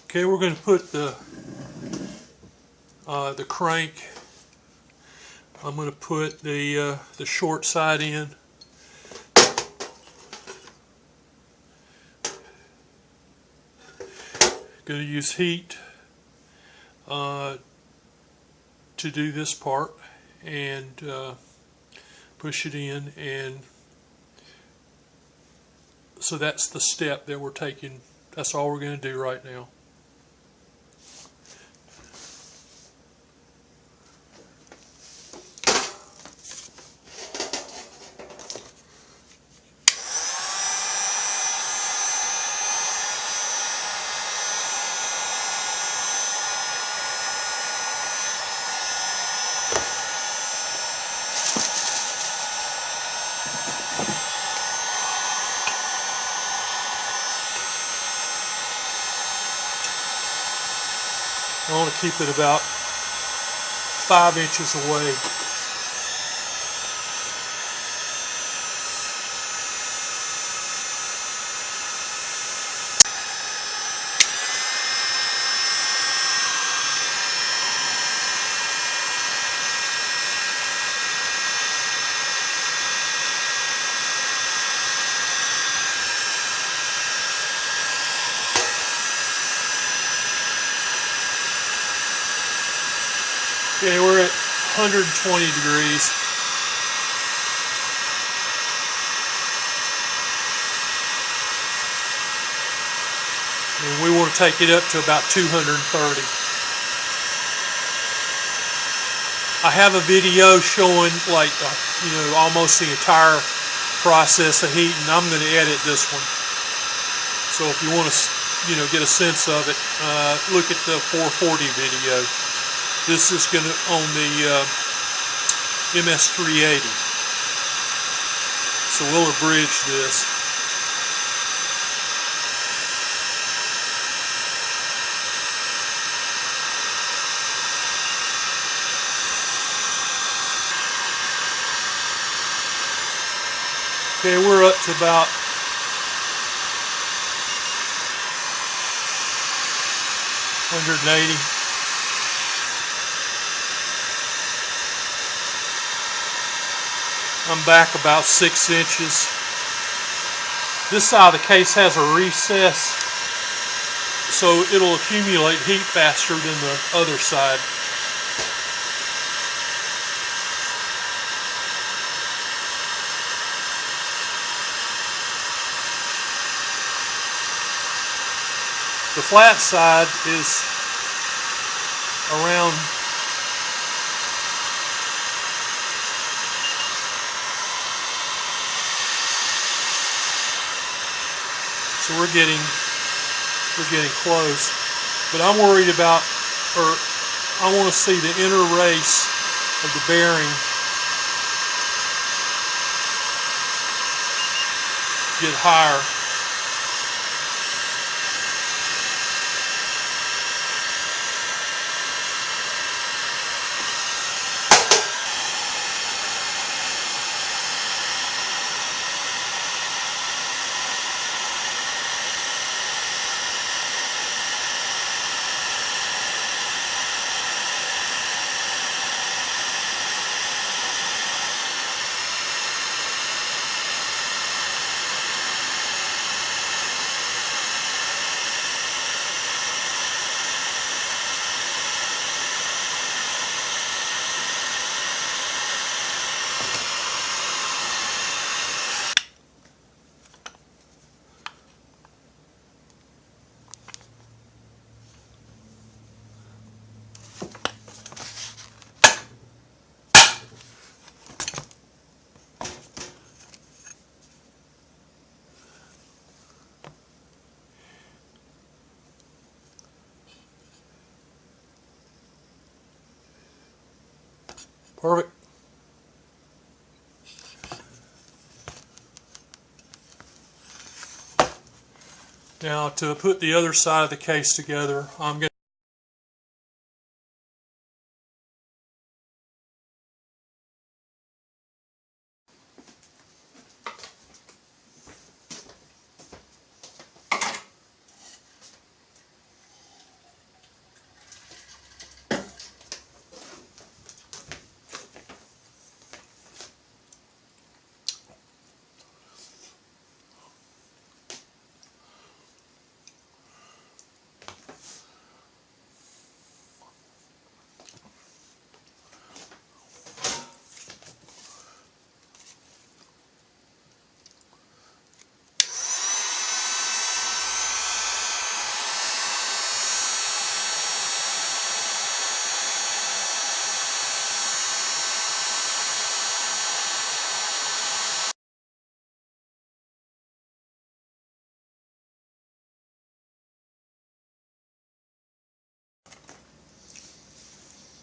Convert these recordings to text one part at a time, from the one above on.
Okay, we're going to put the crank. I'm going to put the short side in. Going to use heat to do this part and push it in, and so that's the step that we're taking. That's all we're going to do right now. I want to keep it about 5 inches away. Okay, we're at 120 degrees. And we want to take it up to about 230. I have a video showing like, almost the entire process of heating. I'm going to edit this one. So if you want to, get a sense of it, look at the 440 video. This is going to on the MS380. So we'll abridge this. Okay, we're up to about 180. I'm back about 6 inches. This side of the case has a recess, so it'll accumulate heat faster than the other side. The flat side is around so we're getting close, but I'm worried about, or I want to see the inner race of the bearing get higher. Perfect. Now to put the other side of the case together, I'm going to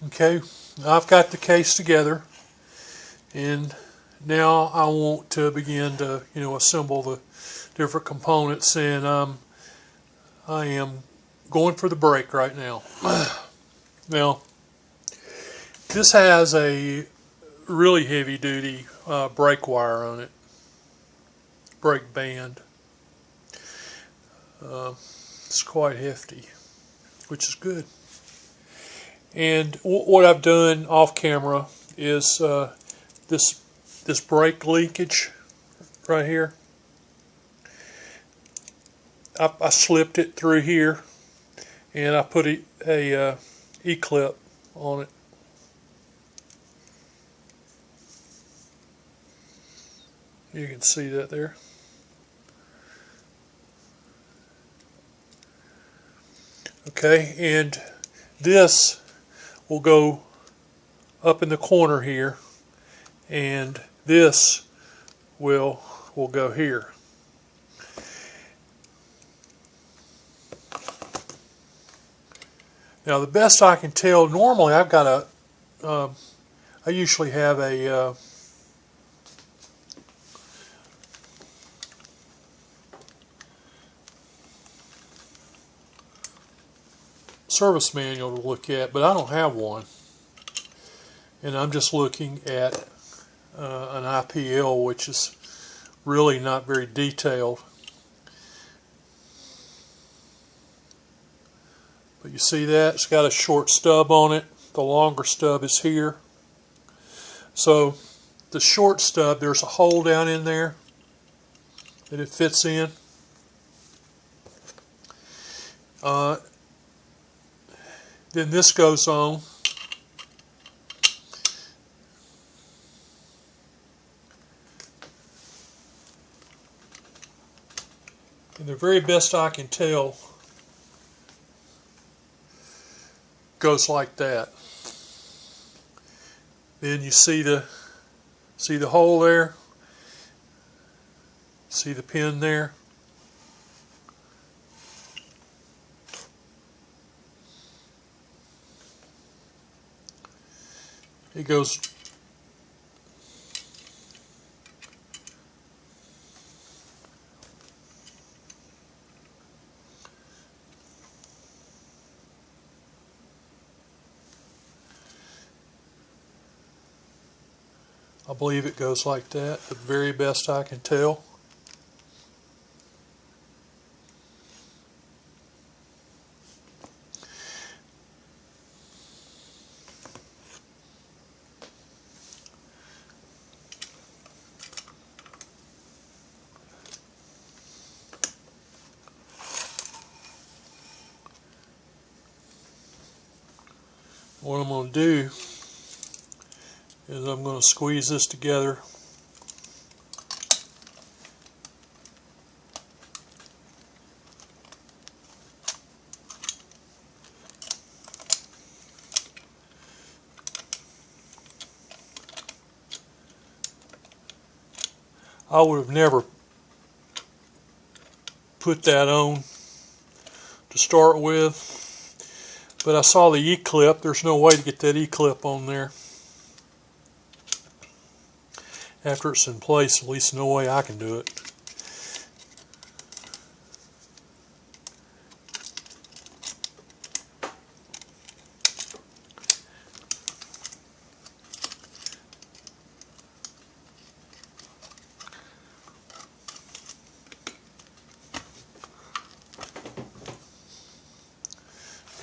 Okay, I've got the case together, and now I want to begin to, assemble the different components, and I am going for the brake right now. Now, this has a really heavy duty brake wire on it, brake band. It's quite hefty, which is good. And what I've done off camera is this brake linkage right here. I slipped it through here, and I put a E-clip on it. You can see that there. Okay, and this will go up in the corner here, and this will go here. Now, the best I can tell, normally I've got I usually have a service manual to look at, but I don't have one, and I'm just looking at an IPL, which is really not very detailed. But you see that? It's got a short stub on it. The longer stub is here. So the short stub, there's a hole down in there that it fits in. Then this goes on. And the very best I can tell goes like that. Then you see the hole there. See the pin there. It goes I believe it goes like that, the very best I can tell. What I'm going to do is I'm going to squeeze this together. I would have never put that on to start with, but I saw the E-clip. There's no way to get that E-clip on there after it's in place. At least no way I can do it.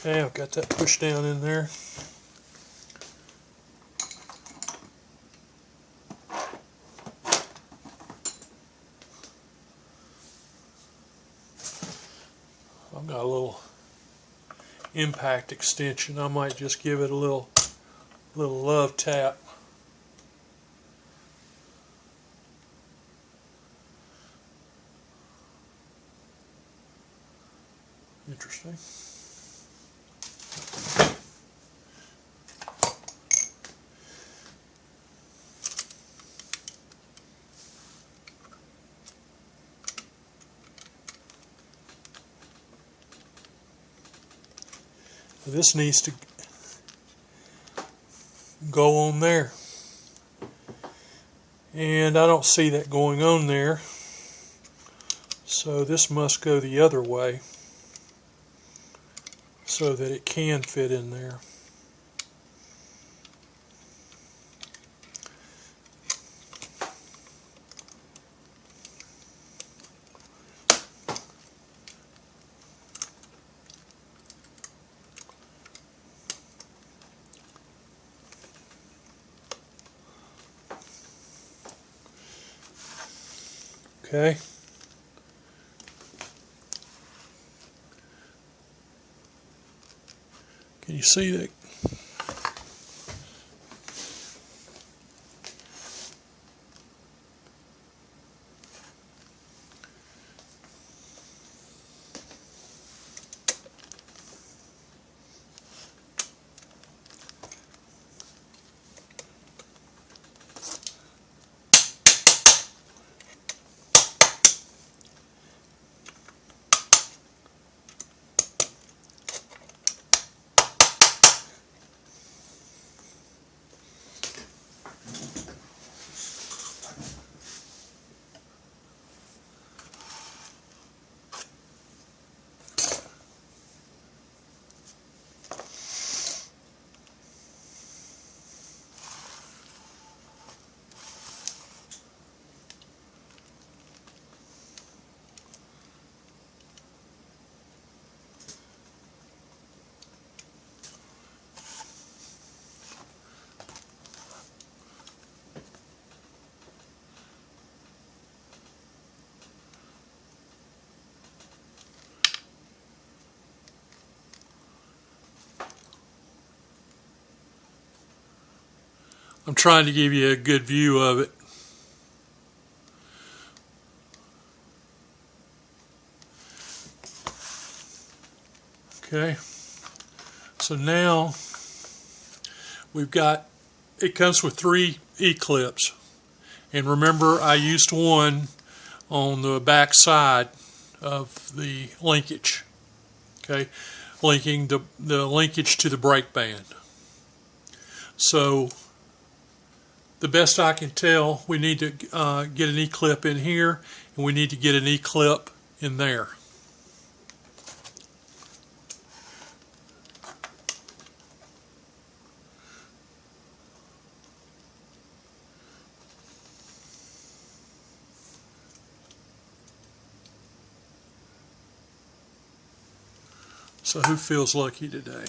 Okay, I've got that pushed down in there. I've got a little impact extension. I might just give it a little love tap. Interesting. This needs to go on there. And I don't see that going on there. So this must go the other way so that it can fit in there. Okay. Can you see that? I'm trying to give you a good view of it. Okay, so now we've got, it comes with 3 E-clips, and remember I used one on the back side of the linkage, okay, linking the linkage to the brake band. So the best I can tell, we need to get an E-clip in here, and we need to get an E-clip in there. So who feels lucky today?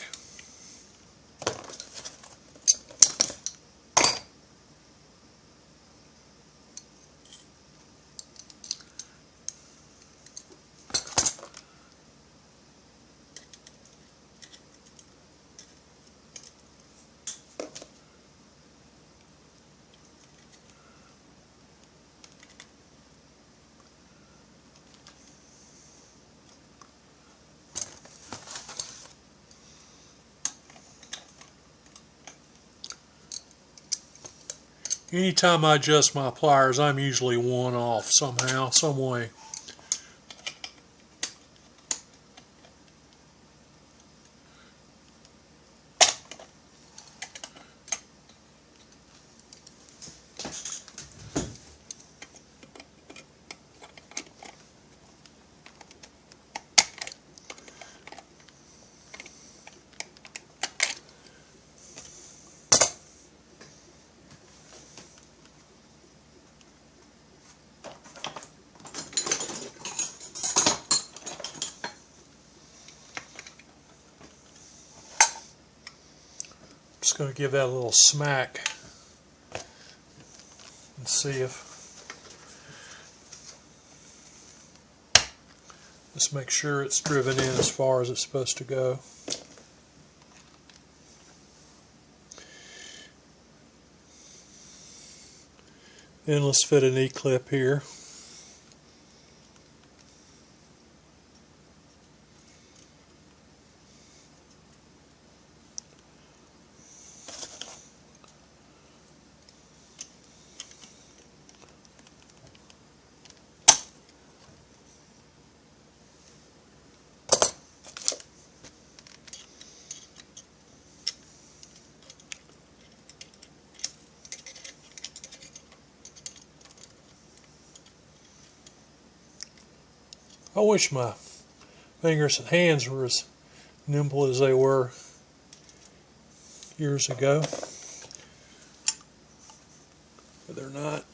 Anytime I adjust my pliers, I'm usually one off somehow, some way. Just going to give that a little smack and see if, just make sure it's driven in as far as it's supposed to go. Then let's fit an E-clip here. I wish my fingers and hands were as nimble as they were years ago, but they're not.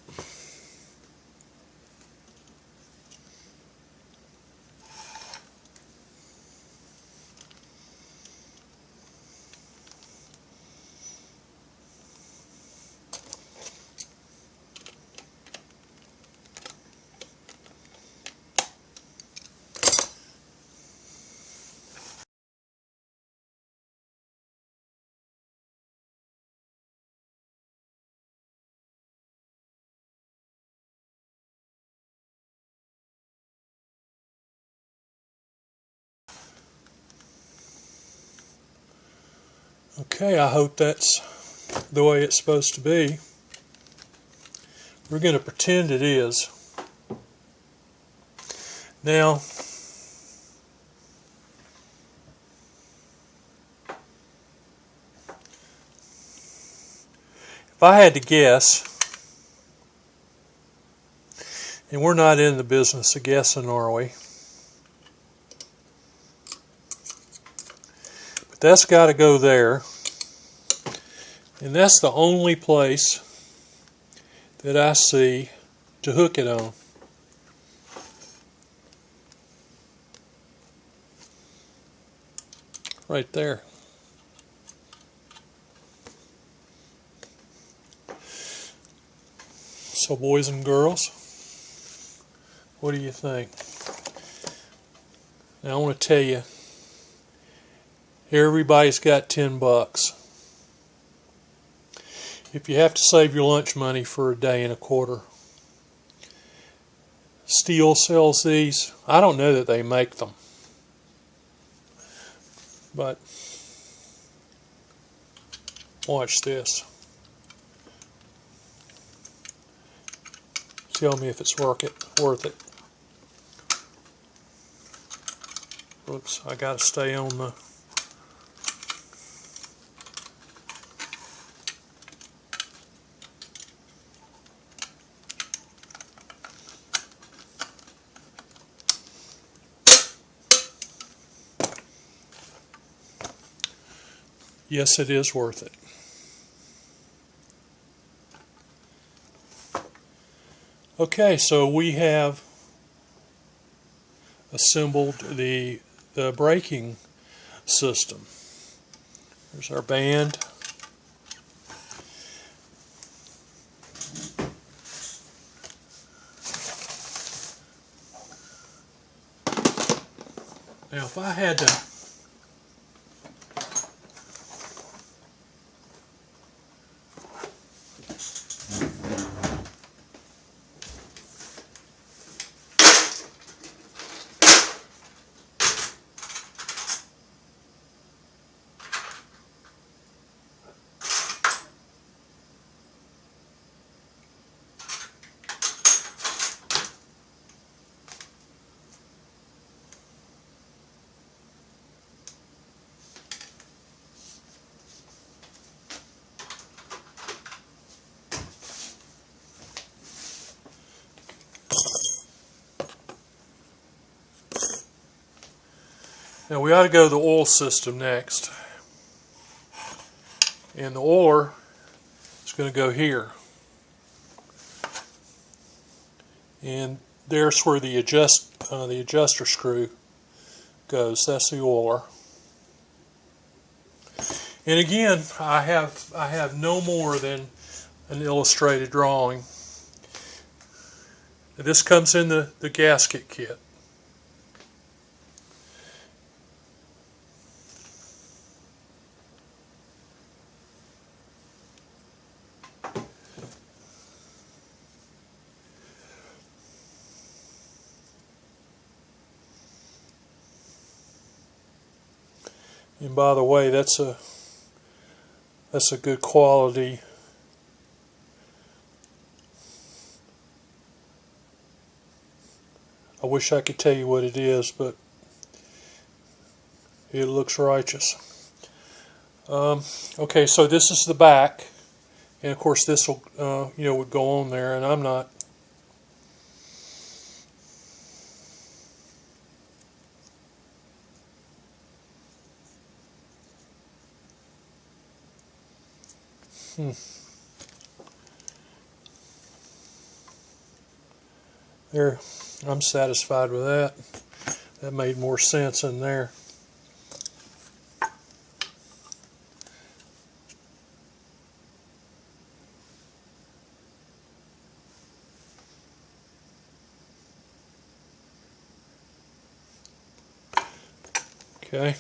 Okay, I hope that's the way it's supposed to be. We're going to pretend it is. Now, if I had to guess, and we're not in the business of guessing, are we? But that's got to go there. And that's the only place that I see to hook it on. Right there. So boys and girls, what do you think? Now I want to tell you, everybody's got $10. If you have to save your lunch money for a day and a quarter, Stihl sells these. I don't know that they make them, but watch this. Tell me if it's worth it. Oops, I got to stay on the... Yes, it is worth it. Okay, so we have assembled the braking system. There's our band. Now, if I had to Now we ought to go to the oil system next. And the oiler is going to go here. And there's where the adjuster screw goes. That's the oiler. And again, I have no more than an illustrated drawing. This comes in the gasket kit. And by the way, that's a good quality I wish I could tell you what it is, but it looks righteous. Okay, so this is the back, and of course this will would go on there, and I'm not There, I'm satisfied with that. That made more sense in there. Okay.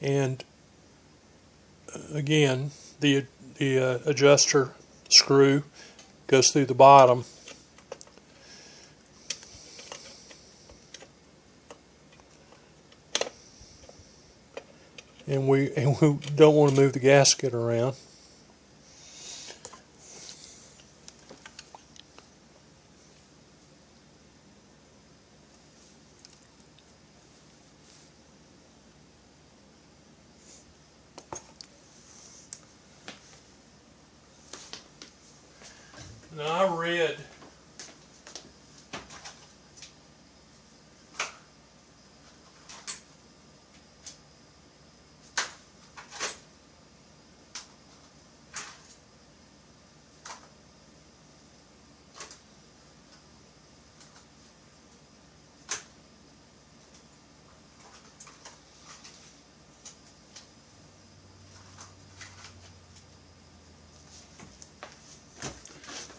And again, the adjuster screw goes through the bottom. And we don't want to move the gasket around. Now I read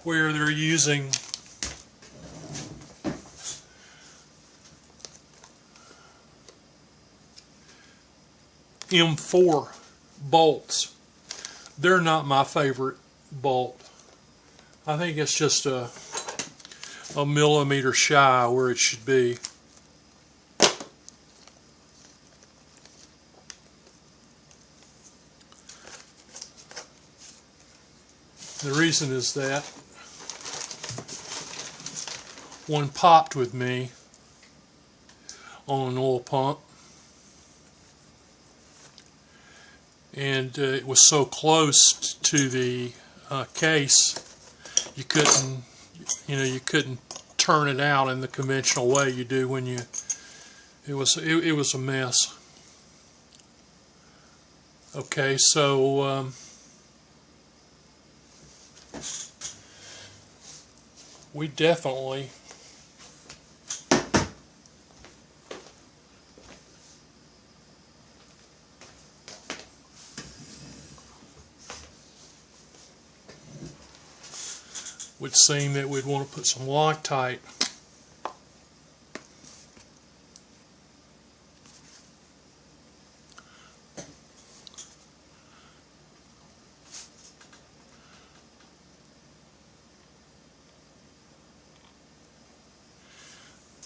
where they're using M4 bolts. They're not my favorite bolt. I think it's just a millimeter shy where it should be. The reason is that one popped with me on an oil pump, and it was so close to the case you couldn't turn it out in the conventional way you do when you it was a mess. Okay, so we definitely would seem that we'd want to put some Loctite.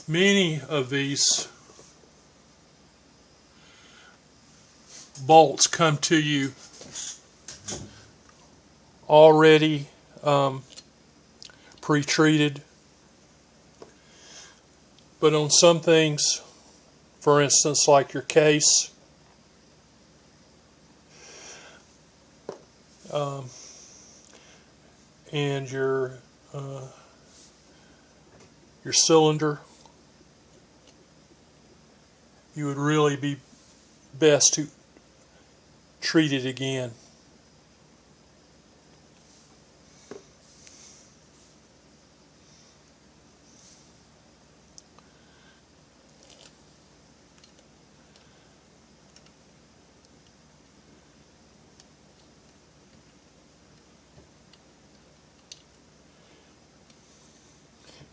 Many of these bolts come to you already pre-treated, but on some things, for instance, like your case, and your cylinder, you would really be best to treat it again.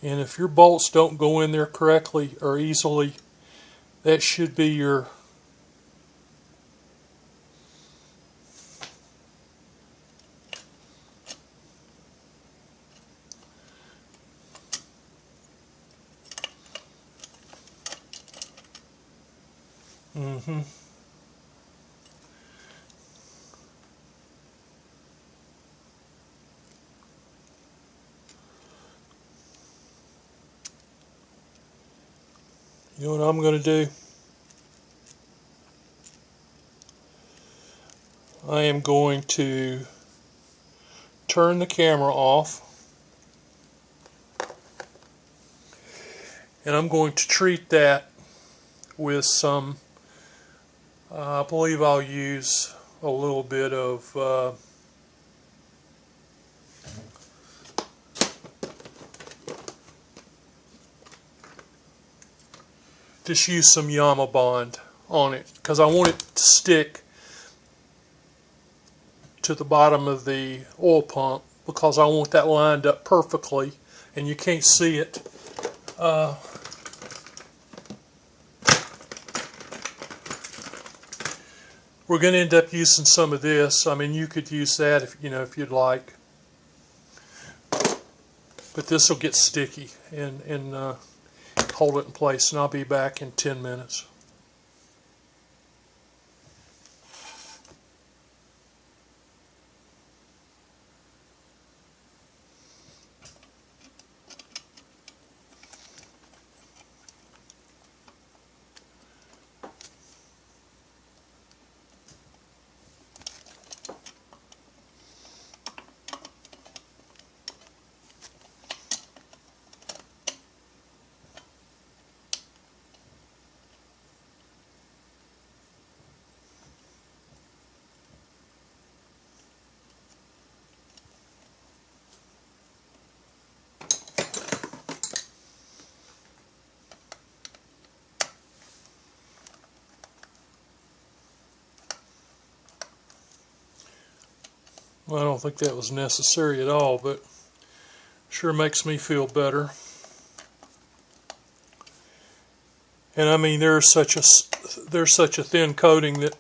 And if your bolts don't go in there correctly or easily, that should be your You know what I'm going to do? I am going to turn the camera off, and I'm going to treat that with some, I believe I'll use a little bit of just use some Yama Bond on it because I want it to stick to the bottom of the oil pump because I want that lined up perfectly, and you can't see it. We're going to end up using some of this. I mean, you could use that if if you'd like, but this will get sticky and hold it in place. And I'll be back in 10 minutes. Well, I don't think that was necessary at all, but sure makes me feel better. And I mean, there's such a thin coating that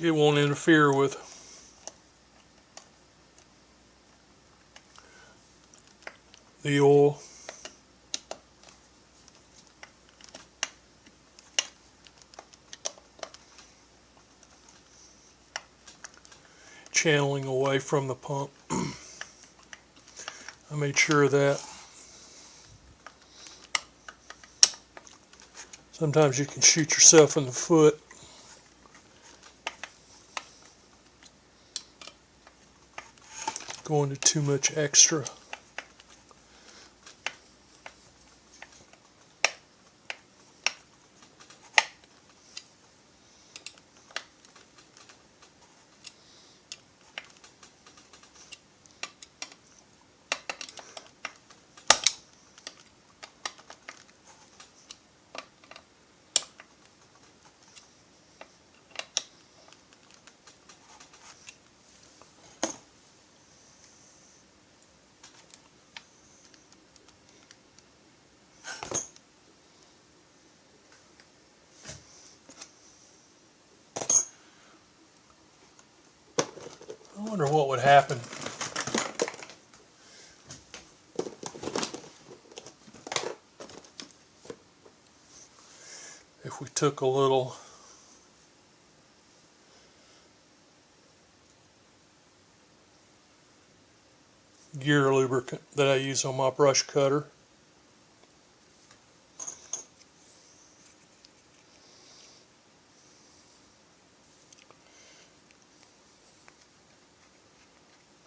it won't interfere with the oil. Channeling away from the pump. I made sure of that. Sometimes you can shoot yourself in the foot. Going to too much extra. I wonder what would happen if we took a little gear lubricant that I use on my brush cutter.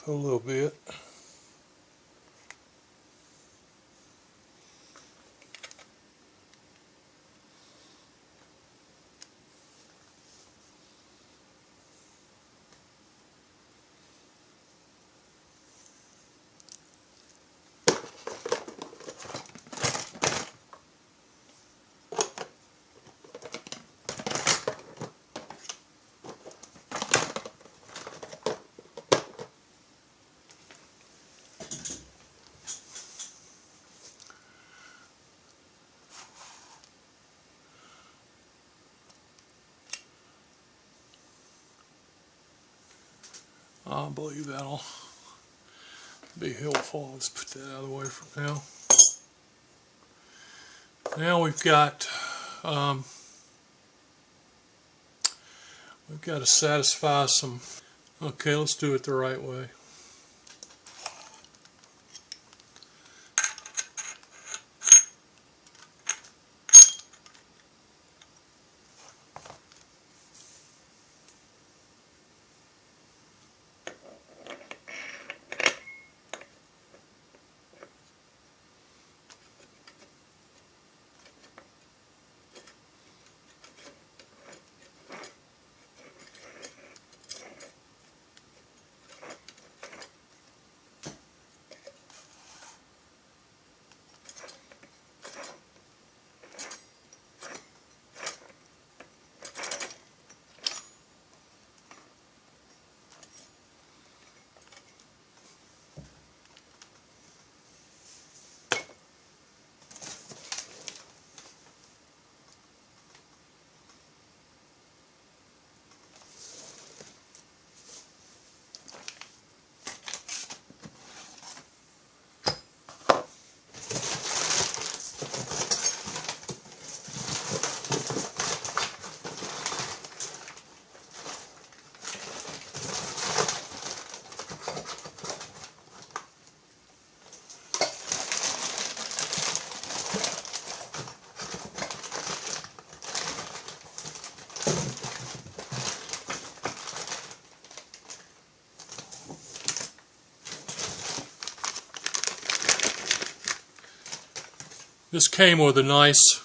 Put a little bit. I believe that'll be helpful. Let's put that out of the way for now. Now we've got to satisfy some. Okay, let's do it the right way. This came with a nice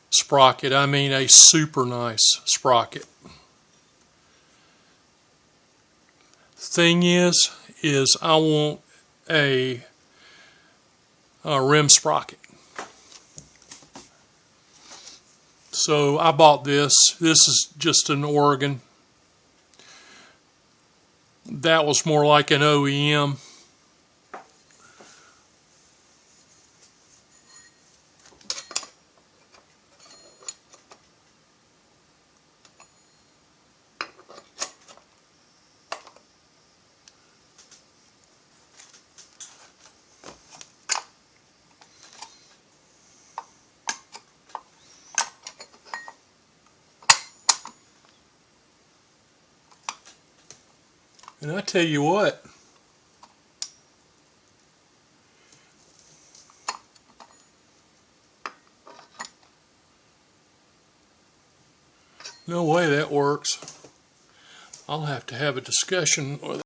sprocket. I mean, a super nice sprocket. Thing is I want a rim sprocket. So I bought this. This is just an Oregon. That was more like an OEM. And I tell you what, no way that works. I'll have to have a discussion with